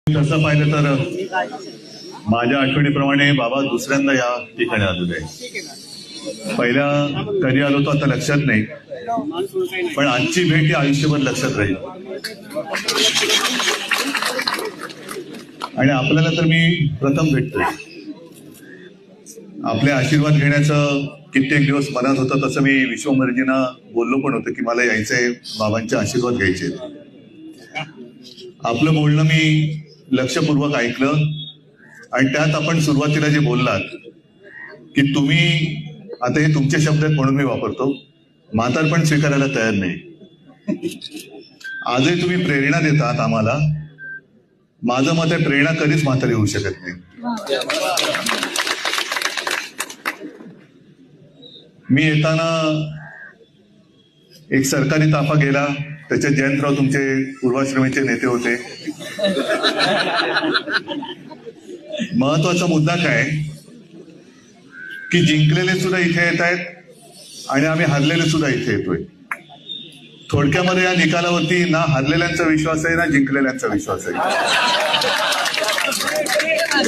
तसं पाहिलं तर माझ्या आठवणीप्रमाणे बाबा दुसऱ्यांदा या ठिकाणी आलेले आहे. पहिल्या कधी आलो तो आता लक्षात नाही, पण आजची भेट ही आयुष्यभर लक्षात राहील. आणि आपल्याला तर मी प्रथम भेटतोय. आपले आशीर्वाद घेण्याचं कित्येक दिवस मनात होतं. तसं मी विश्वंभरजींना बोललो पण होतं की मला यायचंय, बाबांचे आशीर्वाद घ्यायचे. आपलं बोलणं मी लक्षपूर्वक ऐकलं आणि त्यात आपण सुरुवातीला जे बोललात की तुम्ही, आता हे तुमचे शब्द आहेत म्हणून मी वापरतो, म्हातारपण स्वीकारायला तयार नाही. आजही तुम्ही प्रेरणा देतात आम्हाला. माझं मत आहे प्रेरणा कधीच म्हातारी होऊ शकत नाही. मी येताना एक सरकारी ताफा गेला, त्याच्यात जयंतराव तुमचे पूर्वाश्रमीचे नेते होते. महत्वाचा मुद्दा काय की जिंकलेले सुद्धा इथे येत आहेत आणि आम्ही हरलेले सुद्धा इथे येतोय. थोडक्यामध्ये या निकालावरती ना हरलेल्यांचा विश्वास आहे ना जिंकलेल्यांचा विश्वास आहे.